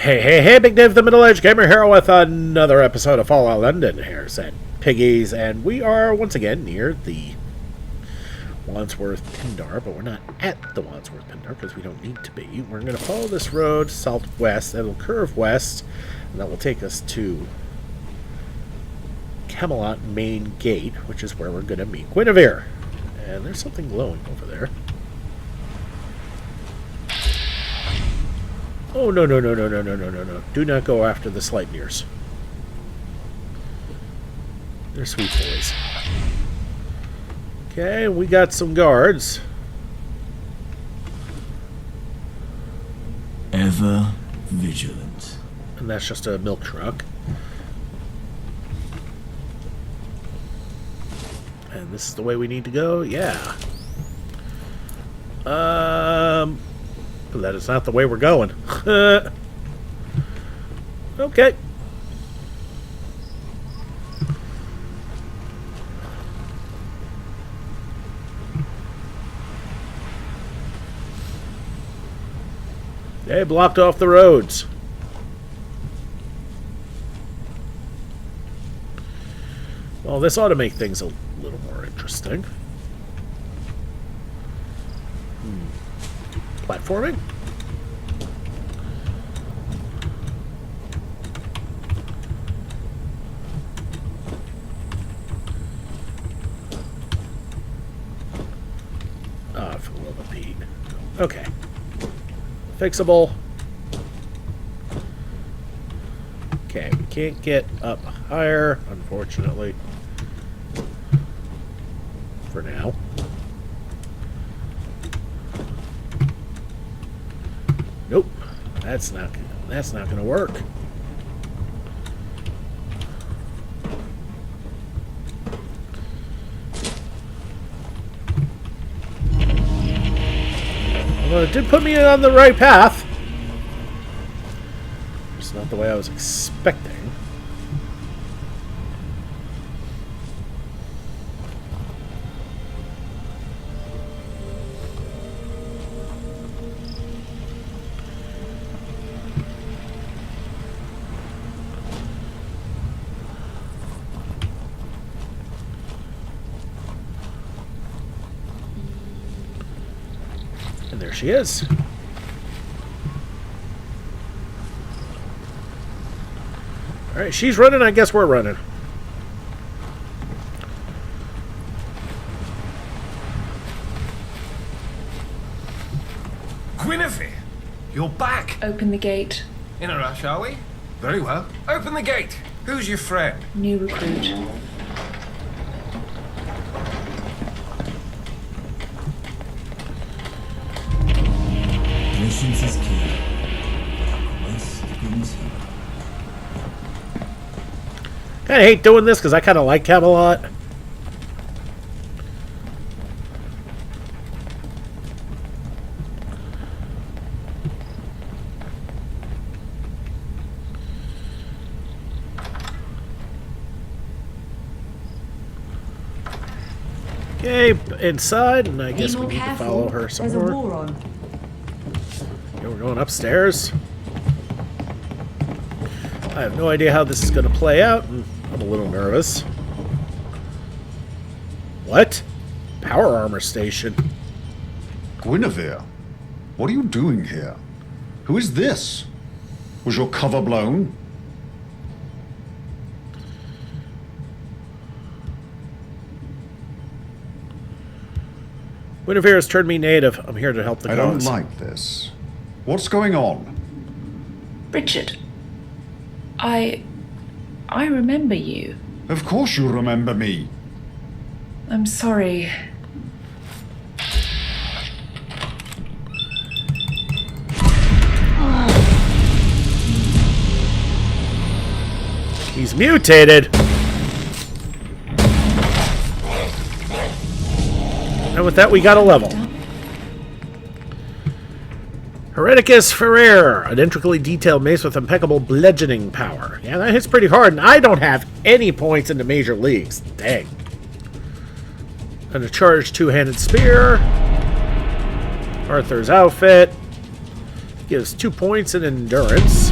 Hey, Big Dave, the Middle-Aged Gamer here with another episode of Fallout London, Hares and Piggies, and we are once again near the Wandsworth Pindar, but we're not at the Wandsworth Pindar because we don't need to be. We're going to follow this road southwest, it'll curve west, and that will take us to Camelot Main Gate, which is where we're going to meet Guinevere. And there's something glowing over there. Oh, no. Do not go after the Sleipnirs. They're sweet boys. Okay, we got some guards. Ever vigilant. And that's just a milk truck. And this is the way we need to go? Yeah. But that is not the way we're going. Okay. They blocked off the roads. Well, this ought to make things a little more interesting. Platforming? Ah, for the love of Pete. Okay. Fixable. Okay, we can't get up higher, unfortunately. For now. Nope, that's not going to work. Well, it did put me on the right path. It's not the way I was expecting. And there she is. Alright, she's running, I guess we're running. Guinevere, you're back. Open the gate. In a rush, are we? Very well. Open the gate. Who's your friend? New recruit. Patience is key. Quest brings her. Kind of hate doing this because I kind of like Camelot. Okay, inside, and I guess we need to follow her some There's a more. war on. Okay, we're going upstairs. I have no idea how this is going to play out, and I'm a little nervous. What? Power armor station. Guinevere, what are you doing here? Who is this? Was your cover blown? Guinevere has turned me native. I'm here to help the I don't cause. like this. What's going on? Richard, I remember you. Of course you remember me. I'm sorry. He's mutated. And with that, we got a level. Hereticus Ferrer, an intricately detailed mace with impeccable bludgeoning power. Yeah, that hits pretty hard, and I don't have any points in the major leagues. Dang. And a charged two-handed spear. Arthur's outfit. Gives 2 points in endurance.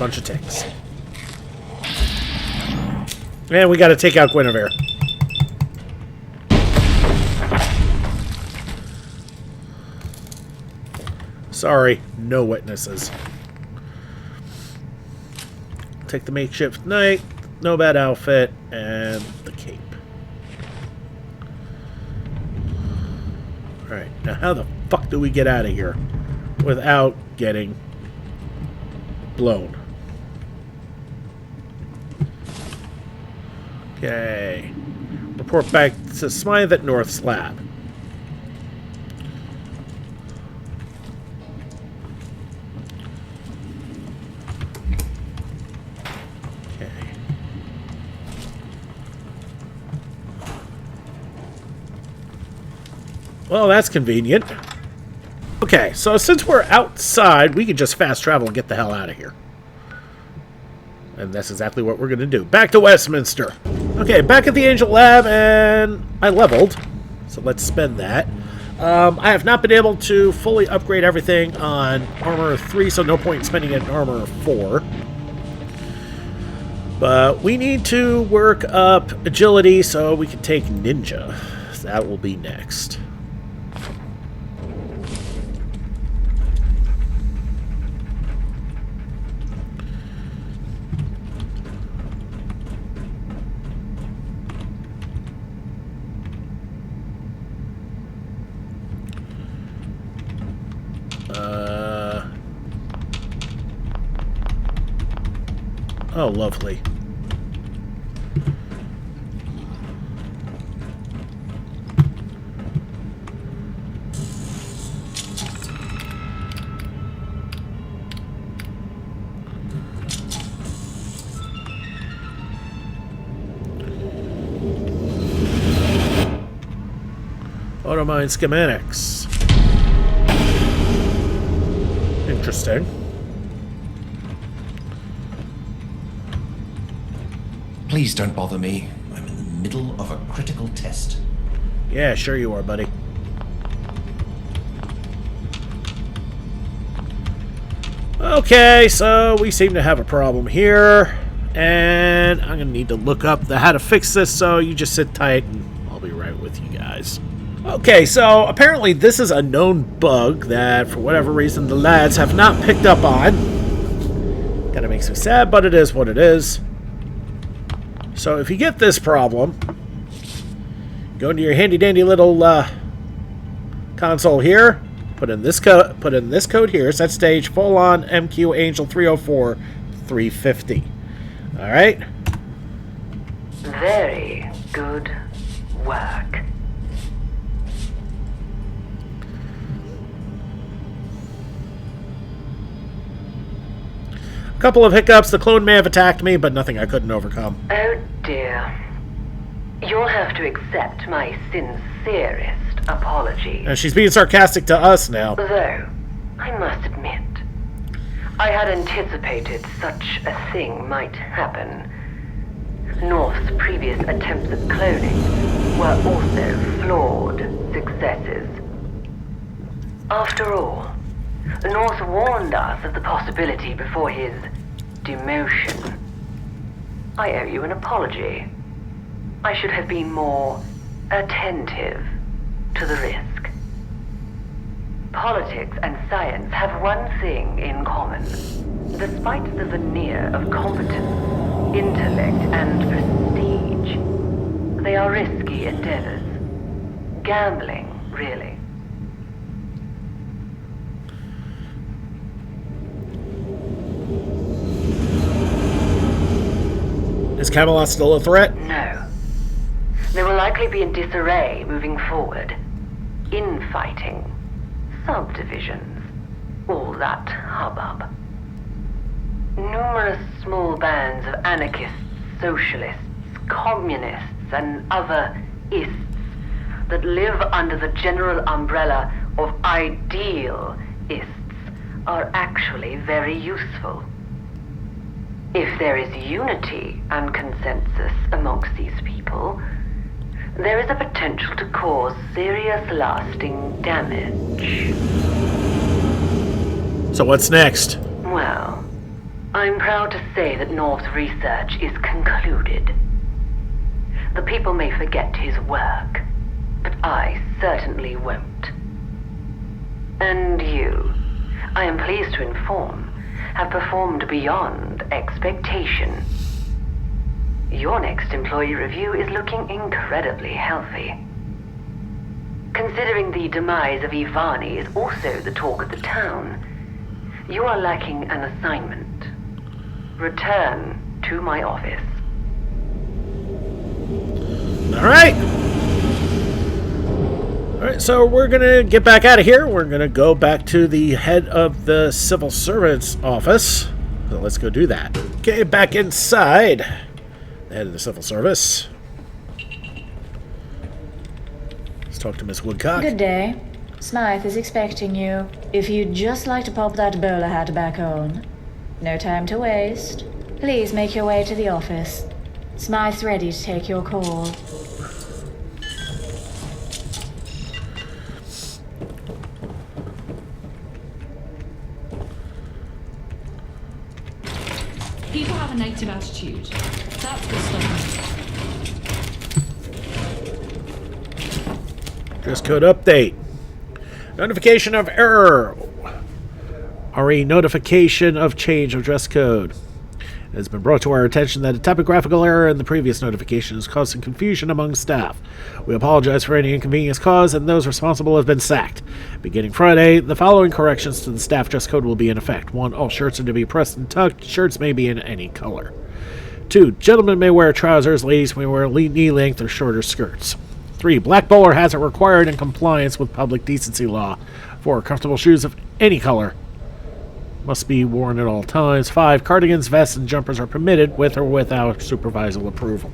bunch of ticks. And we gotta take out Guinevere. Sorry, no witnesses. Take the makeshift knight, no bad outfit, and the cape. Alright, now how the fuck do we get out of here without getting blown? Okay. Report back to Smythe at North Slab. Okay. Well, that's convenient. Okay, so since we're outside, we can just fast travel and get the hell out of here. And that's exactly what we're going to do. Back to Westminster. Okay, back at the Angel Lab, and I leveled. So let's spend that. I have not been able to fully upgrade everything on Armor 3, so no point in spending it in Armor 4. But we need to work up Agility so we can take Ninja. So that will be next. Oh, lovely. Automine schematics. Interesting. Please don't bother me. I'm in the middle of a critical test. Yeah, sure you are, buddy. Okay, so we seem to have a problem here. And I'm going to need to look up how to fix this, so you just sit tight and I'll be right with you guys. Okay, so apparently this is a known bug that, for whatever reason, the lads have not picked up on. Kinda makes me sad, but it is what it is. So if you get this problem, go into your handy-dandy little console here, put in this code here, set stage full on MQ Angel 304 350. All right? Very good work. A couple of hiccups. The clone may have attacked me, but nothing I couldn't overcome. Oh dear. You'll have to accept my sincerest apology. And she's being sarcastic to us now. Though, I must admit, I had anticipated such a thing might happen. North's previous attempts at cloning were also flawed successes. After all, North warned us of the possibility before his demotion. I owe you an apology. I should have been more attentive to the risk. Politics and science have one thing in common. Despite the veneer of competence, intellect, and prestige, they are risky endeavors. Gambling, really. Is Camelot still a threat? No. They will likely be in disarray moving forward. Infighting, subdivisions, all that hubbub. Numerous small bands of anarchists, socialists, communists, and other ists that live under the general umbrella of ideal-ists are actually very useful. If there is unity and consensus amongst these people, there is a potential to cause serious lasting damage. So what's next? Well, I'm proud to say that Norv's research is concluded. The people may forget his work, but I certainly won't. And you, I am pleased to inform, have performed beyond expectation. Your next employee review is looking incredibly healthy. Considering the demise of Ivani is also the talk of the town, you are lacking an assignment. Return to my office. Alright. Alright, so we're going to get back out of here. We're going to go back to the head of the civil servants office. So let's go do that. Okay, back inside the head of the civil service. Let's talk to Miss Woodcock. Good day. Smythe is expecting you. If you'd just like to pop that bowler hat back on. No time to waste. Please make your way to the office. Smythe's ready to take your call. People have a negative attitude. That's good stuff. Dress code update. Notification of error. RE notification of change of dress code. It has been brought to our attention that a typographical error in the previous notification is causing confusion among staff. We apologize for any inconvenience caused, and those responsible have been sacked. Beginning Friday, the following corrections to the staff dress code will be in effect. 1. All shirts are to be pressed and tucked. Shirts may be in any color. 2. Gentlemen may wear trousers. Ladies may wear knee-length or shorter skirts. 3. Black bowler hats are required in compliance with public decency law. 4. Comfortable shoes of any color must be worn at all times. 5. Cardigans, vests, and jumpers are permitted with or without supervisor approval.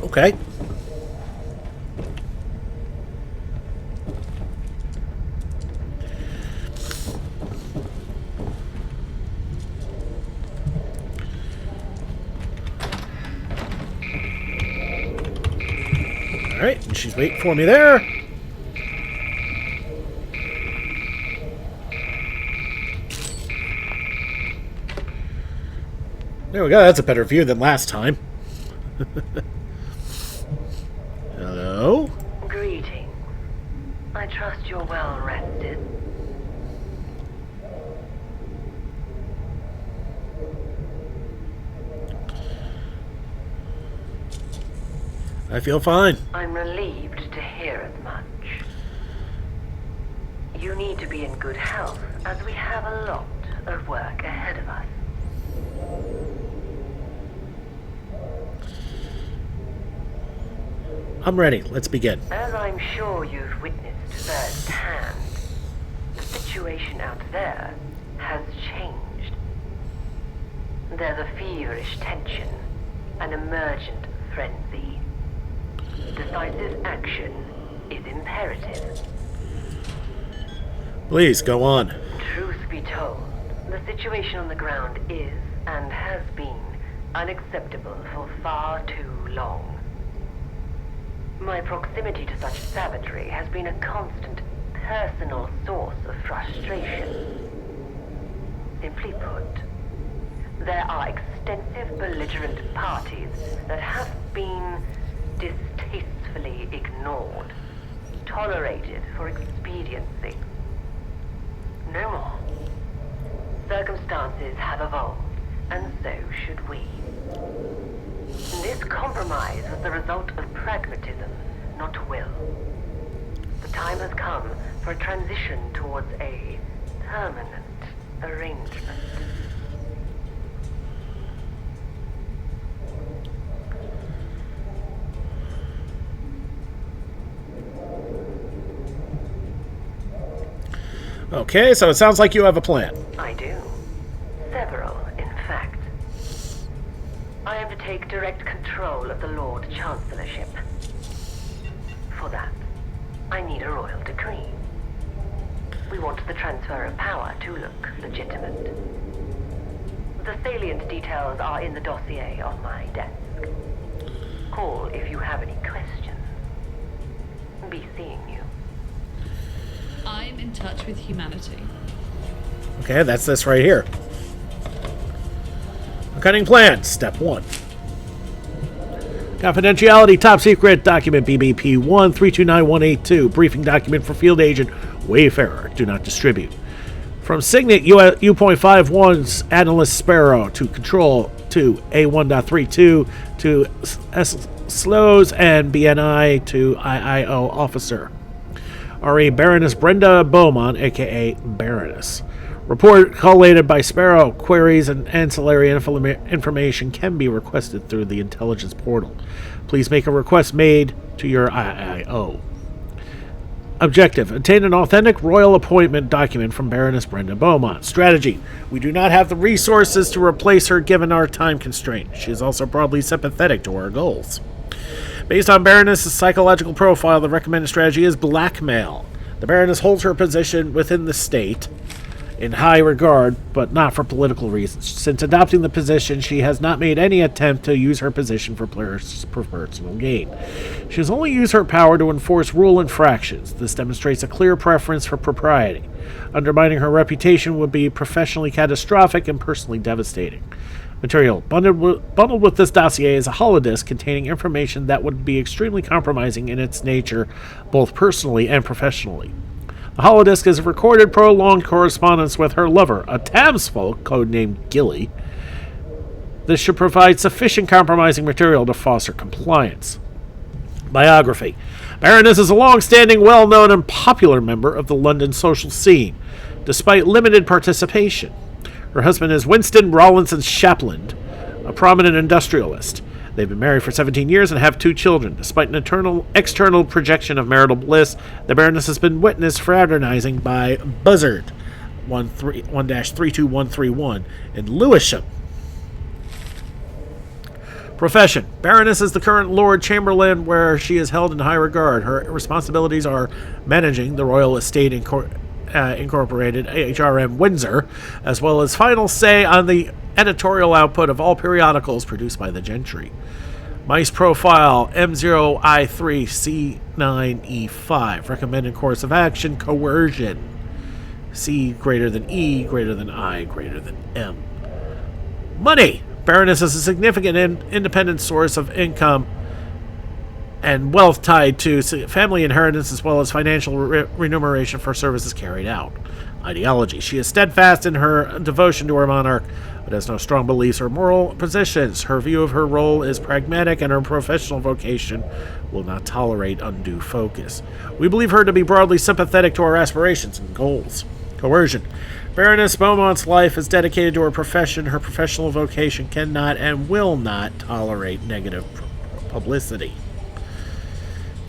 Okay. Alright, and she's waiting for me there. There we go, that's a better view than last time. Hello? Greetings. I trust you're well rested. I feel fine. I'm relieved to hear as much. You need to be in good health, as we have a lot of work ahead of us. I'm ready. Let's begin. As I'm sure you've witnessed firsthand, the situation out there has changed. There's a feverish tension, an emergent frenzy. Decisive action is imperative. Please, go on. Truth be told, the situation on the ground is, and has been, unacceptable for far too long. My proximity to such savagery has been a constant, personal source of frustration. Simply put, there are extensive belligerent parties that have been distastefully ignored, tolerated for expediency. No more. Circumstances have evolved, and so should we. This compromise was the result of pragmatism, not will. The time has come for a transition towards a permanent arrangement. Okay, so it sounds like you have a plan. I do. Several, in fact. I am to take direct control of the Lord Chancellorship. For that, I need a royal decree. We want the transfer of power to look legitimate. The salient details are in the dossier on my desk. Call if you have any questions. Be seeing you. I'm in touch with humanity. Okay, that's this right here. Cunning plan, step 1. Confidentiality, top secret, document BBP 1329182, briefing document for field agent Wayfarer, do not distribute. From Signet U.51's Analyst Sparrow to Control to A1.32 to Slows and BNI to IIO Officer. RE Baroness Brenda Beaumont, aka Baroness. Report collated by Sparrow. Queries and ancillary information can be requested through the intelligence portal. Please make a request made to your IIO. Objective: obtain an authentic royal appointment document from Baroness Brenda Beaumont. Strategy: we do not have the resources to replace her given our time constraint. She is also broadly sympathetic to our goals. Based on Baroness's psychological profile, the recommended strategy is blackmail. The Baroness holds her position within the state in high regard, but not for political reasons. Since adopting the position, she has not made any attempt to use her position for personal gain. She has only used her power to enforce rule infractions. This demonstrates a clear preference for propriety. Undermining her reputation would be professionally catastrophic and personally devastating. Material. Bundled with this dossier is a holodisk containing information that would be extremely compromising in its nature, both personally and professionally. The holodisk is a recorded, prolonged correspondence with her lover, a Tamsfolk codenamed Gilly. This should provide sufficient compromising material to foster compliance. Biography. Baroness is a long-standing, well-known, and popular member of the London social scene, despite limited participation. Her husband is Winston Rawlinson Shapland, a prominent industrialist. They've been married for 17 years and have 2 children. Despite an external projection of marital bliss, the Baroness has been witnessed fraternizing by Buzzard 1-32131 in Lewisham. Profession. Baroness is the current Lord Chamberlain, where she is held in high regard. Her responsibilities are managing the Royal Estate Incorporated, HRM Windsor, as well as final say on the editorial output of all periodicals produced by the gentry. Mice profile M0I3C9E5. Recommended course of action: coercion. C greater than E greater than I greater than M. Money. Baroness is a significant independent source of income and wealth tied to family inheritance as well as financial remuneration for services carried out. Ideology. She is steadfast in her devotion to her monarch, but has no strong beliefs or moral positions. Her view of her role is pragmatic, and her professional vocation will not tolerate undue focus. We believe her to be broadly sympathetic to our aspirations and goals. Coercion. Baroness Beaumont's life is dedicated to her profession. Her professional vocation cannot and will not tolerate negative publicity.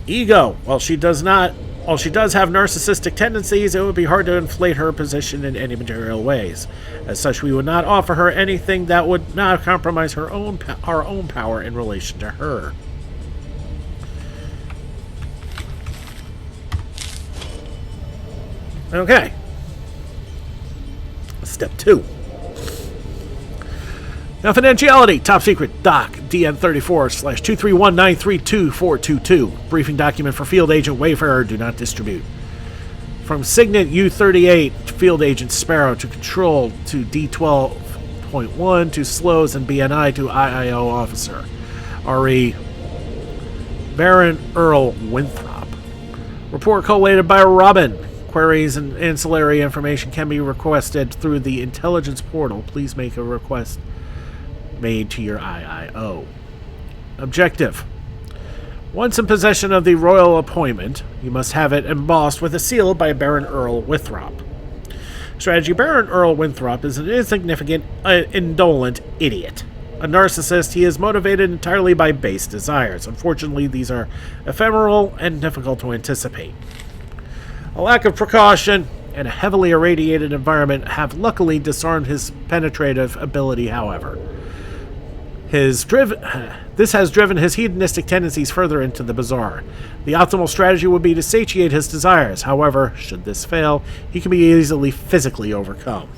Ego. While she does have narcissistic tendencies, it would be hard to inflate her position in any material ways. As such, we would not offer her anything that would not compromise our own power in relation to her. Okay. Step 2. Confidentiality, top secret, doc, DN34/231932422. Briefing document for field agent Wayfarer, do not distribute. From Signet U38, field agent Sparrow to Control to D12.1 to Slows and BNI to IIO Officer. RE Baron Earl Winthrop. Report collated by Robin. Queries and ancillary information can be requested through the intelligence portal. Please make a request made to your IIO. Objective. Once in possession of the royal appointment, you must have it embossed with a seal by Baron Earl Winthrop. Strategy. Baron Earl Winthrop is an insignificant, indolent idiot. A narcissist, he is motivated entirely by base desires. Unfortunately, these are ephemeral and difficult to anticipate. A lack of precaution and a heavily irradiated environment have luckily disarmed his penetrative ability, however. This has driven his hedonistic tendencies further into the bizarre. The optimal strategy would be to satiate his desires. However, should this fail, he can be easily physically overcome.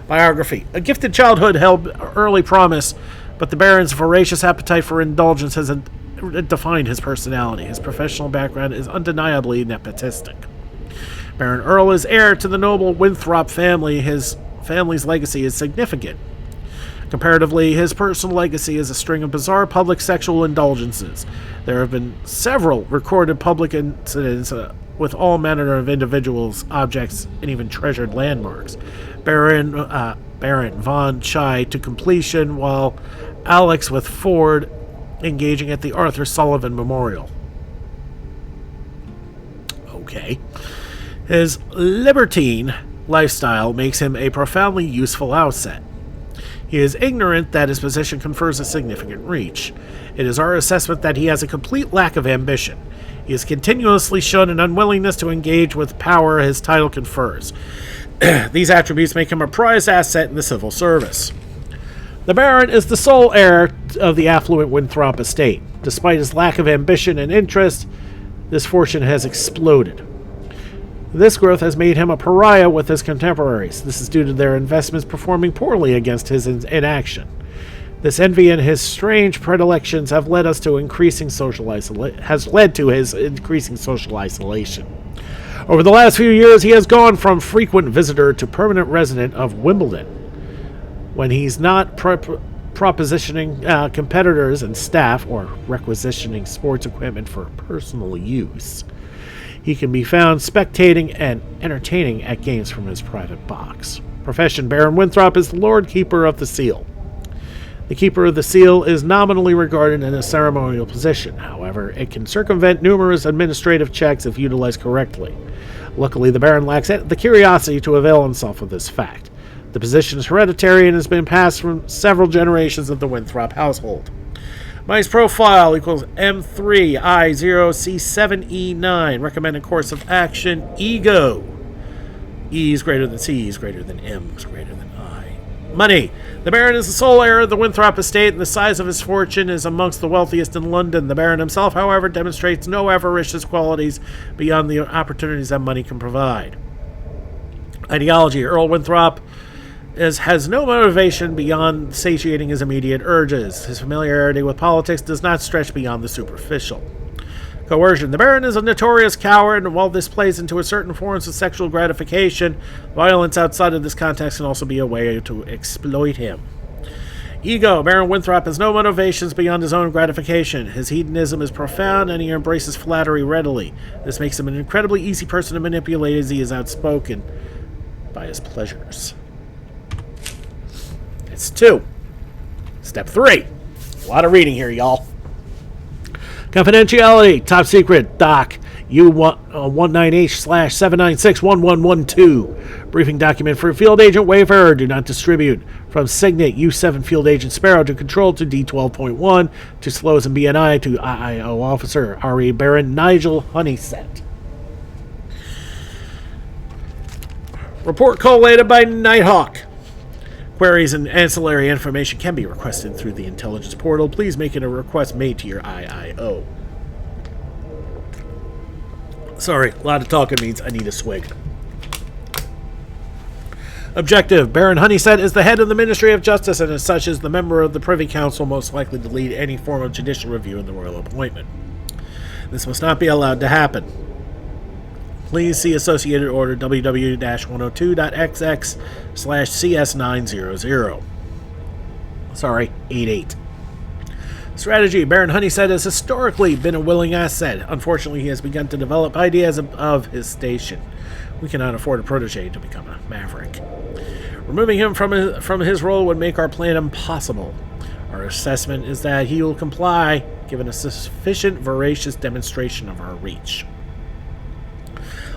Biography. A gifted childhood held early promise, but the Baron's voracious appetite for indulgence has defined his personality. His professional background is undeniably nepotistic. Baron Earl is heir to the noble Winthrop family. His family's legacy is significant. Comparatively, his personal legacy is a string of bizarre public sexual indulgences. There have been several recorded public incidents with all manner of individuals, objects, and even treasured landmarks. Baron von Chai to completion, while Alex with Ford engaging at the Arthur Sullivan Memorial. Okay. His libertine lifestyle makes him a profoundly useful asset. He is ignorant that his position confers a significant reach. It is our assessment that he has a complete lack of ambition. He has continuously shown an unwillingness to engage with power his title confers. These attributes make him a prized asset in the civil service. The Baron is the sole heir of the affluent Winthrop estate. Despite his lack of ambition and interest, this fortune has exploded. This growth has made him a pariah with his contemporaries. This is due to their investments performing poorly against his inaction. This envy and his strange predilections have led us to increasing has led to his increasing social isolation. Over the last few years, he has gone from frequent visitor to permanent resident of Wimbledon. When he's not propositioning competitors and staff or requisitioning sports equipment for personal use, he can be found spectating and entertaining at games from his private box. Profession: Baron Winthrop is the Lord Keeper of the Seal. The Keeper of the Seal is nominally regarded in a ceremonial position. However, it can circumvent numerous administrative checks if utilized correctly. Luckily, the Baron lacks the curiosity to avail himself of this fact. The position is hereditary and has been passed from several generations of the Winthrop household. Mice profile equals M3I0C7E9. Recommended course of action: ego. E is greater than C is greater than M is greater than I. Money. The Baron is the sole heir of the Winthrop estate, and the size of his fortune is amongst the wealthiest in London. The Baron himself, however, demonstrates no avaricious qualities beyond the opportunities that money can provide. Ideology. Earl Winthrop has no motivation beyond satiating his immediate urges. His familiarity with politics does not stretch beyond the superficial. Coercion. The Baron is a notorious coward, and while this plays into a certain forms of sexual gratification, violence outside of this context can also be a way to exploit him. Ego. Baron Winthrop has no motivations beyond his own gratification. His hedonism is profound, and he embraces flattery readily. This makes him an incredibly easy person to manipulate, as he is outspoken by his pleasures. It's 2. Step 3. A lot of reading here, y'all. Confidentiality. Top secret. Doc. U19H/7961112. Briefing document for Field Agent Wayfarer. Do not distribute. From Signet U7 Field Agent Sparrow to Control to D12.1 to SLOWS and BNI to IIO Officer RE Baron Nigel Honeysett. Report collated by Nighthawk. Queries and ancillary information can be requested through the intelligence portal. Please make it a request made to your IIO. Sorry, a lot of talking means I need a swig. Objective. Baron Honeysett is the head of the Ministry of Justice and as such is the member of the Privy Council most likely to lead any form of judicial review in the royal appointment. This must not be allowed to happen. Please see Associated Order www-102.xx/CS900. Sorry, 88. Strategy. Baron Honeysett has historically been a willing asset. Unfortunately, he has begun to develop ideas of his station. We cannot afford a protege to become a maverick. Removing him from his role would make our plan impossible. Our assessment is that he will comply, given a sufficient voracious demonstration of our reach.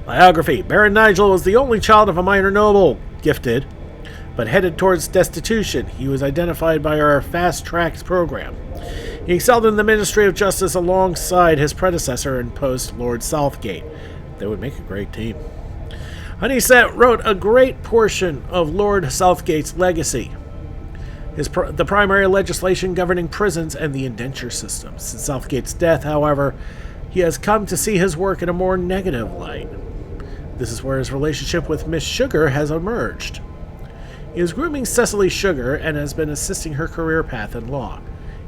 Biography. Baron Nigel was the only child of a minor noble, gifted, but headed towards destitution. He was identified by our fast-tracked program. He excelled in the Ministry of Justice alongside his predecessor in post, Lord Southgate. They would make a great team. Honeysett wrote a great portion of Lord Southgate's legacy. The primary legislation governing prisons and the indenture system. Since Southgate's death, however, he has come to see his work in a more negative light. This is where his relationship with Miss Sugar has emerged. He is grooming Cecily Sugar and has been assisting her career path in law.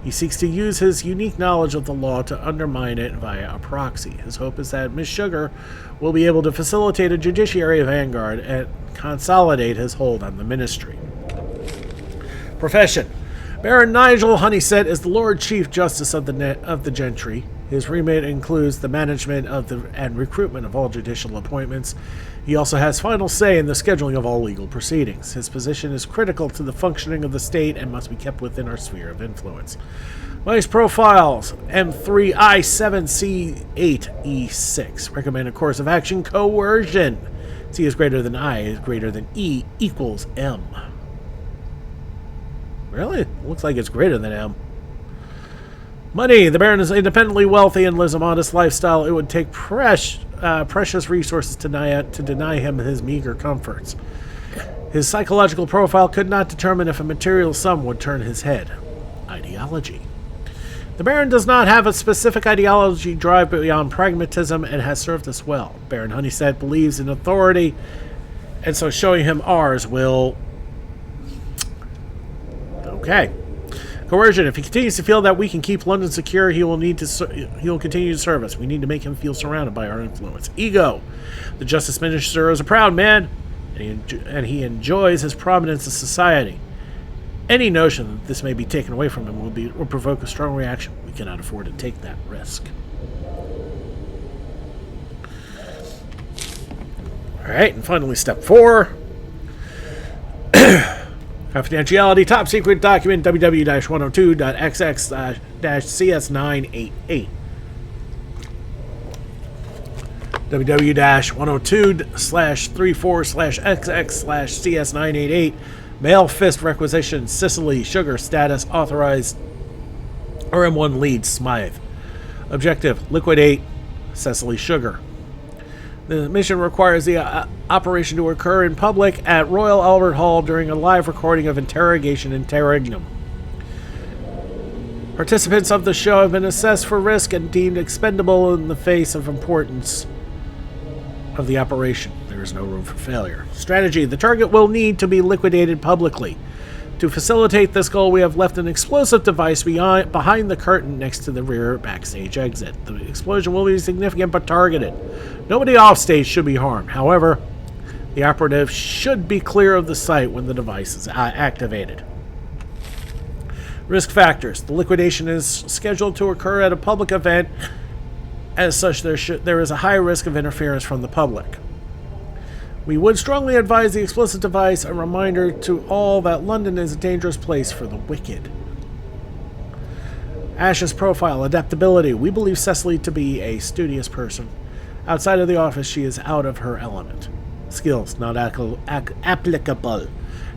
He seeks to use his unique knowledge of the law to undermine it via a proxy. His hope is that Miss Sugar will be able to facilitate a judiciary vanguard and consolidate his hold on the ministry. Profession. Baron Nigel Honeysett is the Lord Chief Justice of the Gentry. His remit includes the management of and recruitment of all judicial appointments. He also has final say in the scheduling of all legal proceedings. His position is critical to the functioning of the state and must be kept within our sphere of influence. Vice profiles: M3I7C8E6. Recommended course of action: coercion. C is greater than I is greater than E equals M. Really? Looks like it's greater than M. Money. The Baron is independently wealthy and lives a modest lifestyle. It would take precious resources to deny him his meager comforts. His psychological profile could not determine if a material sum would turn his head. Ideology. The Baron does not have a specific ideology drive beyond pragmatism and has served us well. Baron Honeysett believes in authority, and so showing him ours will... Okay. Coercion. If he continues to feel that we can keep London secure, he will continue to serve us. We need to make him feel surrounded by our influence. Ego. The Justice Minister is a proud man, and he enjoys his prominence in society. Any notion that this may be taken away from him will provoke a strong reaction. We cannot afford to take that risk. Alright, and finally step 4. Confidentiality, top secret document, www-102.xx-cs988. www-102/34/xx/cs988. Male fist requisition, Sicily, sugar status, authorized RM1 lead, Smythe. Objective, liquidate Cecily Sugar. The mission requires the operation to occur in public at Royal Albert Hall during a live recording of Interrogation Interregnum. Participants of the show have been assessed for risk and deemed expendable in the face of importance of the operation. There is no room for failure. Strategy. The target will need to be liquidated publicly. To facilitate this goal, we have left an explosive device behind the curtain next to the rear backstage exit. The explosion will be significant but targeted. Nobody offstage should be harmed. However, the operative should be clear of the site when the device is activated. Risk factors. The liquidation is scheduled to occur at a public event. As such, there is a high risk of interference from the public. We would strongly advise the explosive device a reminder to all that London is a dangerous place for the wicked. Ash's profile, adaptability. We believe Cecily to be a studious person. Outside of the office, she is out of her element. Skills, not applicable.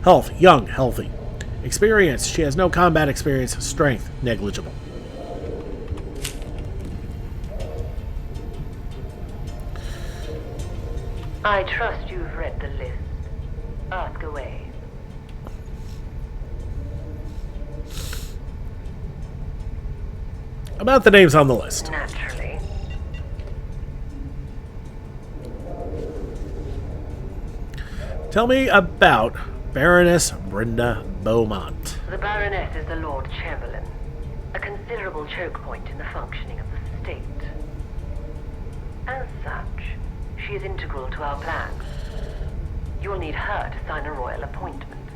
Health, young, healthy. Experience, she has no combat experience. Strength, negligible. I trust you've read the list. Ask away. About the names on the list. Naturally. Tell me about Baroness Brenda Beaumont. The Baroness is the Lord Chamberlain, a considerable choke point in the functioning of the state. As such, she is integral to our plans. You'll need her to sign a royal appointment.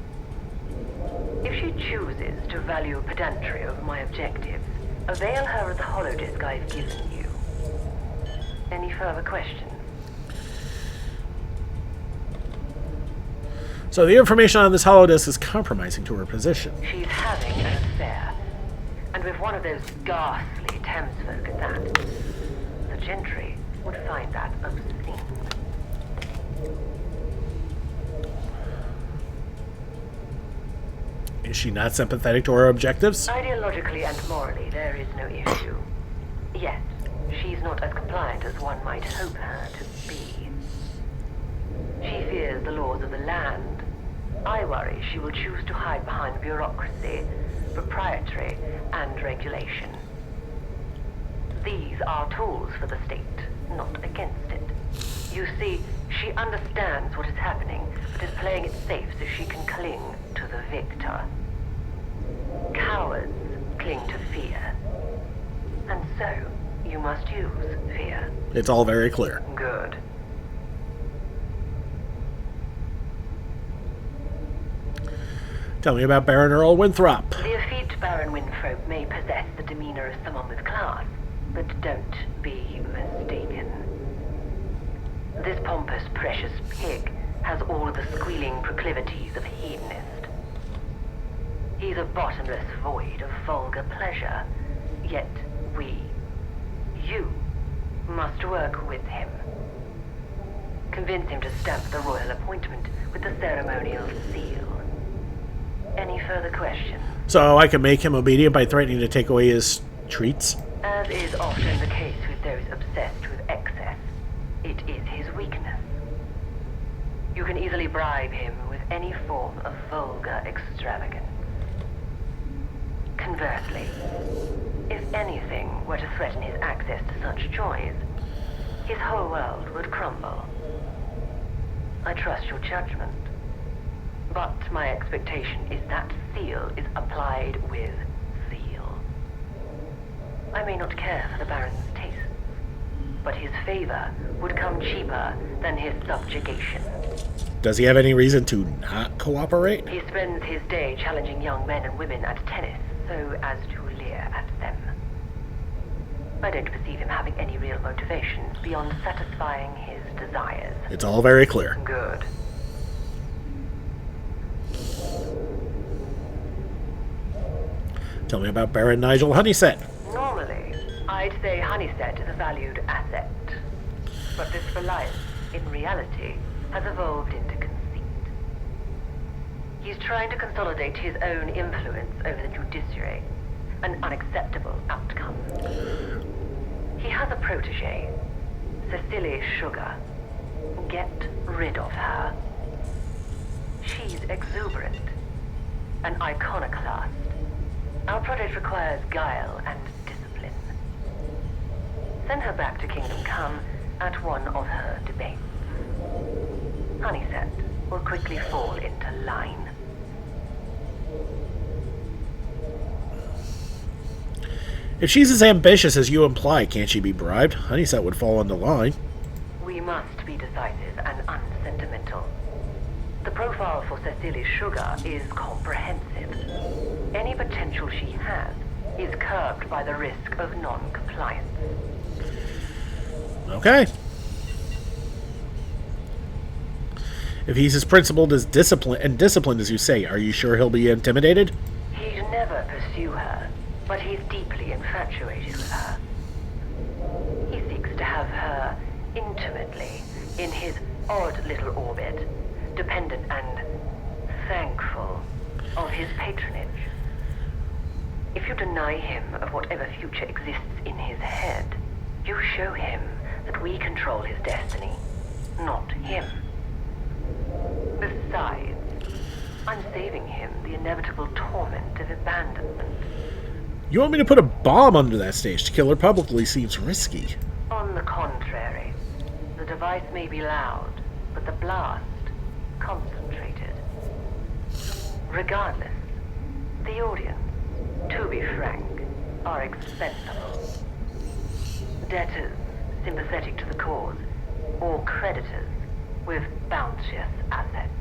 If she chooses to value pedantry over my objectives, avail her of the holodisk I've given you. Any further questions? So the information on this holodisk is compromising to her position. She's having an affair. And with one of those ghastly Thames folk at that. The gentry would find that obscene. Is she not sympathetic to her objectives? Ideologically and morally, there is no issue. Yet, she's not as compliant as one might hope her to be. She fears the laws of the land. I worry she will choose to hide behind bureaucracy, proprietary, and regulation. These are tools for the state, not against it. You see, she understands what is happening, but is playing it safe so she can cling to the victor. Cowards cling to fear. And so, you must use fear. It's all very clear. Good. Tell me about Baron Earl Winthrop. The effete Baron Winthrop may possess the demeanor of someone with class, but don't be mistaken. This pompous, precious pig has all the squealing proclivities of a hedonist. He's a bottomless void of vulgar pleasure, yet you, must work with him. Convince him to stamp the royal appointment with the ceremonial seal. Any further questions? So I can make him obedient by threatening to take away his treats? As is often the case with those obsessed with excess, it is his weakness. You can easily bribe him with any form of vulgar extravagance. Conversely, if anything were to threaten his access to such joys, his whole world would crumble. I trust your judgment, but my expectation is that seal is applied with zeal. I may not care for the Baron's tastes, but his favor would come cheaper than his subjugation. Does he have any reason to not cooperate? He spends his day challenging young men and women at tennis so as to leer at them. I don't perceive him having any real motivations beyond satisfying his desires. It's all very clear. Good. Tell me about Baron Nigel Honeysett. Normally, I'd say Honeysett is a valued asset. But this reliance, in reality, has evolved into conceit. He's trying to consolidate his own influence over the judiciary, an unacceptable outcome. He has a protege, Cecily Sugar. Get rid of her. She's exuberant, an iconoclast. Our project requires guile and discipline. Send her back to Kingdom Come at one of her debates. Honeysett will quickly fall into line. If she's as ambitious as you imply, can't she be bribed? Honeysett would fall into line. We must be decisive and unsentimental. The profile for Cecily Sugar is comprehensive. Any potential she has is curbed by the risk of non-compliance. Okay. If he's as principled as disciplined as you say, are you sure he'll be intimidated? He'd never pursue her, but he's deeply infatuated with her. He seeks to have her intimately in his odd little orbit, dependent and thankful of his patronage. If you deny him of whatever future exists in his head, you show him that we control his destiny, not him. Besides, I'm saving him the inevitable torment of abandonment. You want me to put a bomb under that stage to kill her publicly seems risky. On the contrary, the device may be loud, but the blast concentrated. Regardless, the audience, to be frank, are expendable. Debtors sympathetic to the cause, or creditors with bounteous assets.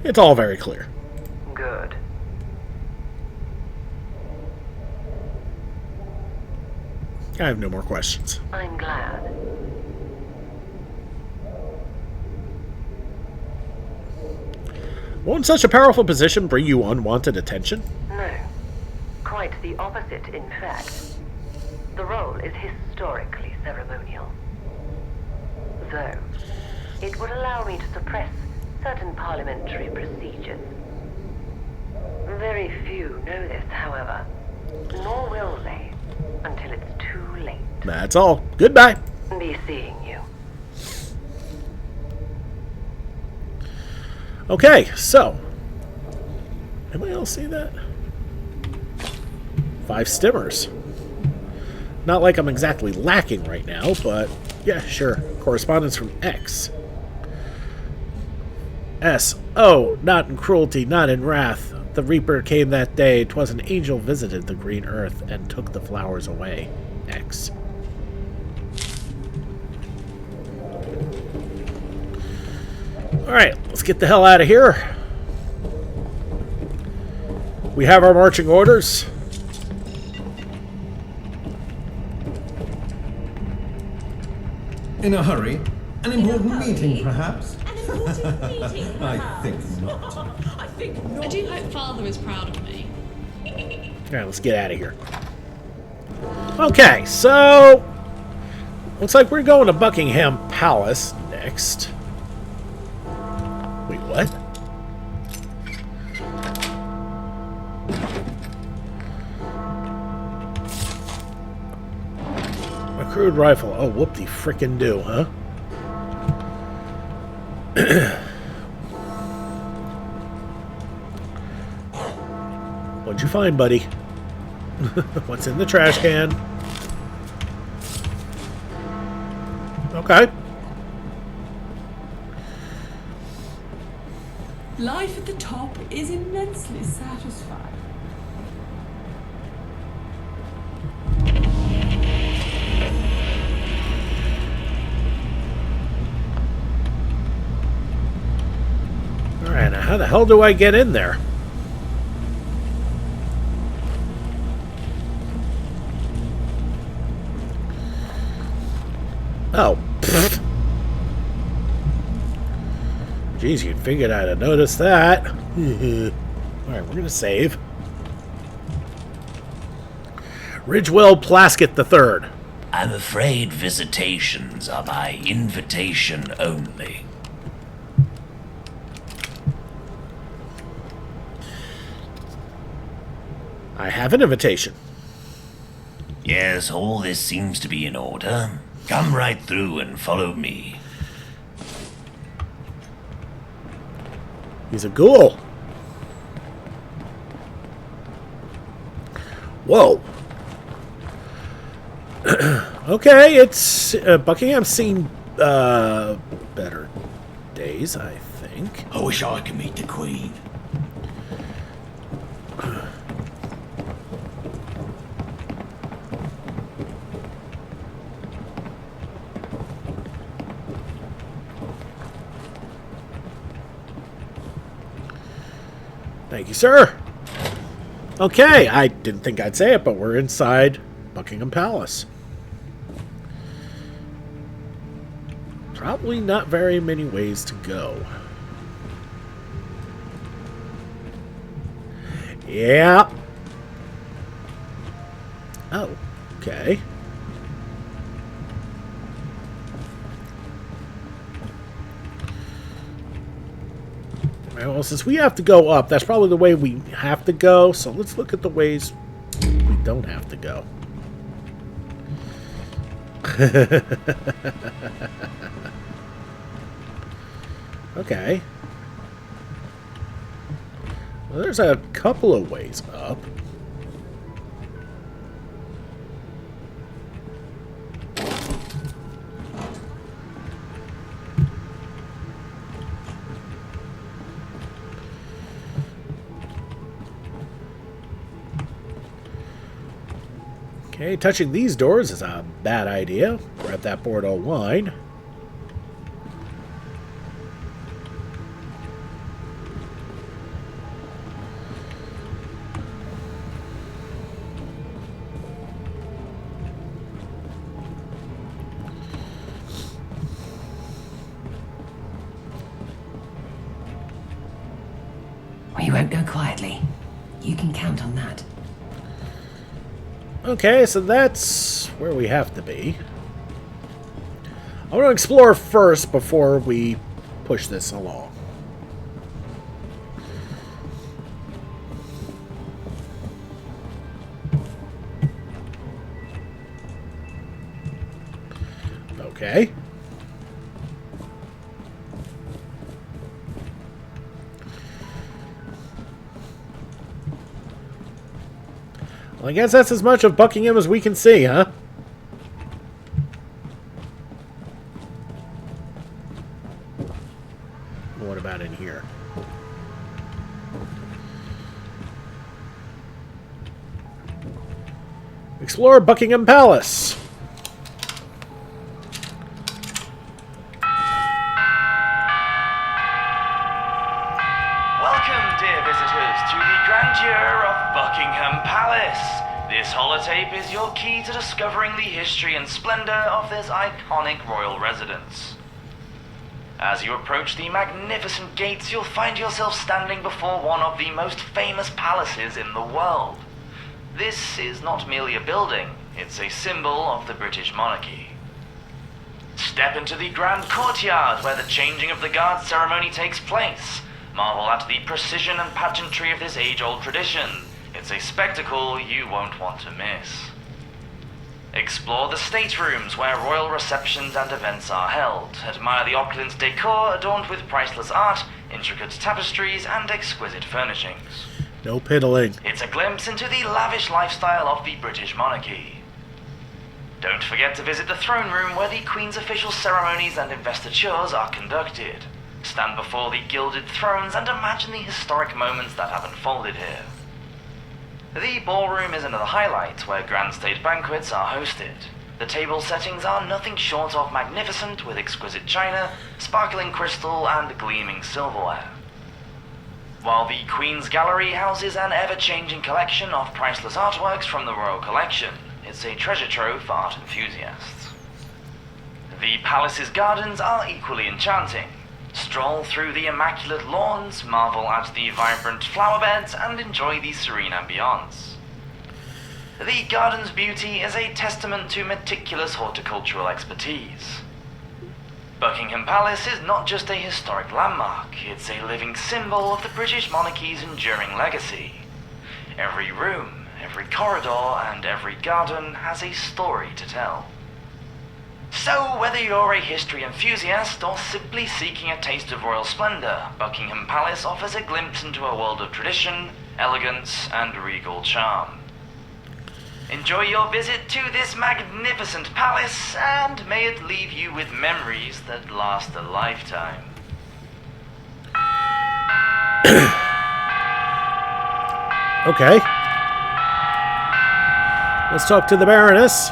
It's all very clear. Good. I have no more questions. I'm glad. Won't such a powerful position bring you unwanted attention? No. Quite the opposite, in fact. The role is historically ceremonial. Though, it would allow me to suppress certain parliamentary procedures. Very few know this, however, nor will they until it's too late. That's all. Goodbye. Be seeing you. Okay, so. Anybody else see that? 5 stimmers. Not like I'm exactly lacking right now, but yeah, sure. Correspondence from X. S. Oh, not in cruelty, not in wrath. The Reaper came that day. 'Twas an angel visited the green earth and took the flowers away. X. Alright, let's get the hell out of here. We have our marching orders. In a hurry? An important meeting, perhaps? I think not. I do hope Father is proud of me. Alright, let's get out of here. Okay, so... looks like we're going to Buckingham Palace next. Wait, what? A crude rifle. Oh, whoop-de-frickin' do, huh? What'd you find, buddy? What's in the trash can? Okay. Life at the top is immensely satisfying. Alright, now how the hell do I get in there? Oh. Jeez, you'd figured I'd have noticed that. Alright, we're gonna save. Ridgewell Plaskett III. I'm afraid visitations are by invitation only. I have an invitation. Yes, all this seems to be in order. Come right through and follow me. He's a ghoul. Whoa. Okay, it's... Buckingham's seen better days, I think. I wish I could meet the Queen. Thank you, sir. Okay, I didn't think I'd say it, but we're inside Buckingham Palace. Probably not very many ways to go. Yeah. Oh, okay. Well, since we have to go up, that's probably the way we have to go. So let's look at the ways we don't have to go. Okay. Well, there's a couple of ways up. Okay, touching these doors is a bad idea. Grab that Bordeaux wine. We won't go quietly. You can count on that. Okay, so that's where we have to be. I want to explore first before we push this along. Okay. Well, I guess that's as much of Buckingham as we can see, huh? What about in here? Explore Buckingham Palace. Welcome Welcome, dear visitors, to the grandeur of Buckingham Palace. This holotape is your key to discovering the history and splendor of this iconic royal residence. As you approach the magnificent gates, you'll find yourself standing before one of the most famous palaces in the world. This is not merely a building, it's a symbol of the British monarchy. Step into the grand courtyard where the changing of the guard ceremony takes place. Marvel at the precision and pageantry of this age-old tradition. It's a spectacle you won't want to miss. Explore the staterooms where royal receptions and events are held. Admire the opulent decor adorned with priceless art, intricate tapestries, and exquisite furnishings. No piddling. It's a glimpse into the lavish lifestyle of the British monarchy. Don't forget to visit the throne room where the Queen's official ceremonies and investitures are conducted. Stand before the gilded thrones and imagine the historic moments that have unfolded here. The ballroom is another highlight where grand state banquets are hosted. The table settings are nothing short of magnificent with exquisite china, sparkling crystal, and gleaming silverware. While the Queen's Gallery houses an ever-changing collection of priceless artworks from the royal collection, it's a treasure trove for art enthusiasts. The palace's gardens are equally enchanting. Stroll through the immaculate lawns, marvel at the vibrant flower beds, and enjoy the serene ambience. The garden's beauty is a testament to meticulous horticultural expertise. Buckingham Palace is not just a historic landmark, it's a living symbol of the British monarchy's enduring legacy. Every room, every corridor, and every garden has a story to tell. So, whether you're a history enthusiast or simply seeking a taste of royal splendor, Buckingham Palace offers a glimpse into a world of tradition, elegance, and regal charm. Enjoy your visit to this magnificent palace, and may it leave you with memories that last a lifetime. Okay. Let's talk to the Baroness.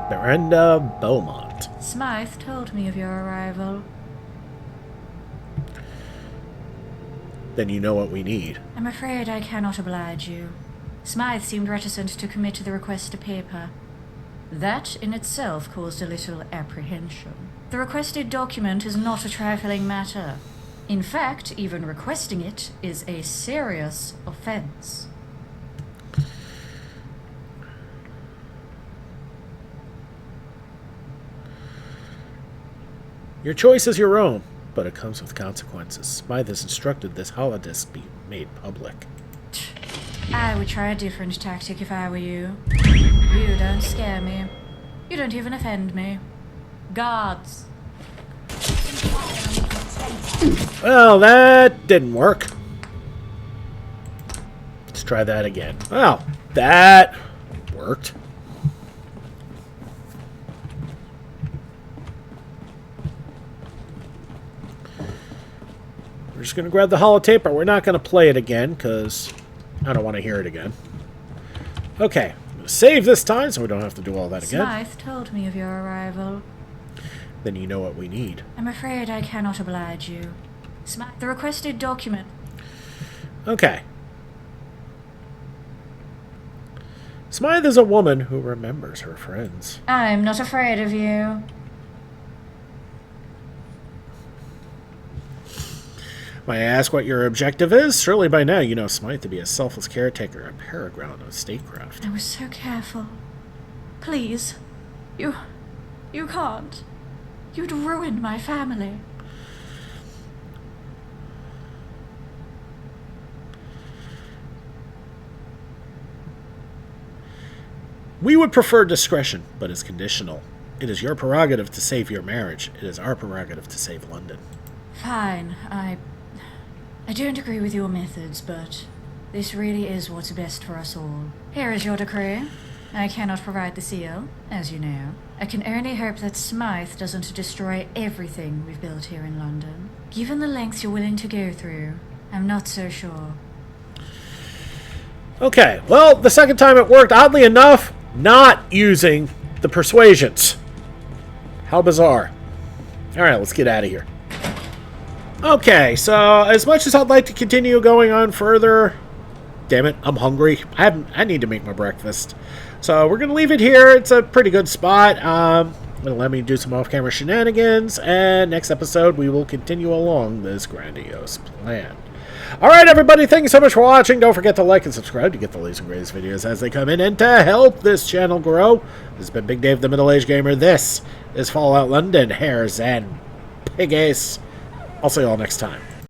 Miranda Beaumont. Smythe told me of your arrival. Then you know what we need. I'm afraid I cannot oblige you. Smythe seemed reticent to commit to the request to paper. That in itself caused a little apprehension. The requested document is not a trifling matter. In fact, even requesting it is a serious offense. Your choice is your own, but it comes with consequences. Smythe has instructed this holodisc be made public. I would try a different tactic if I were you. You don't scare me. You don't even offend me. Guards. Well, that didn't work. Let's try that again. Well, that worked. We're just going to grab the holotape, but we're not going to play it again, because I don't want to hear it again. Okay, I'm going to save this time so we don't have to do all that again. Smythe told me of your arrival. Then you know what we need. I'm afraid I cannot oblige you. The requested document. Okay. Smythe is a woman who remembers her friends. I'm not afraid of you. May I ask what your objective is? Surely by now you know Smythe to be a selfless caretaker, a paragon of statecraft. I was so careful. Please. You can't. You'd ruin my family. We would prefer discretion, but it's conditional. It is your prerogative to save your marriage. It is our prerogative to save London. Fine. I don't agree with your methods, but this really is what's best for us all. Here is your decree. I cannot provide the seal, as you know. I can only hope that Smythe doesn't destroy everything we've built here in London. Given the lengths you're willing to go through, I'm not so sure. Okay, well, the second time it worked, oddly enough, not using the persuasions. How bizarre. Alright, let's get out of here. Okay, so as much as I'd like to continue going on further, damn it, I'm hungry. I need to make my breakfast. So we're going to leave it here. It's a pretty good spot. It'll let me do some off-camera shenanigans, and next episode we will continue along this grandiose plan. Alright everybody, thank you so much for watching. Don't forget to like and subscribe to get the latest and greatest videos as they come in, and to help this channel grow. This has been Big Dave the Middle-Aged Gamer. This is Fallout London, Hares, and Piggies. I'll see you all next time.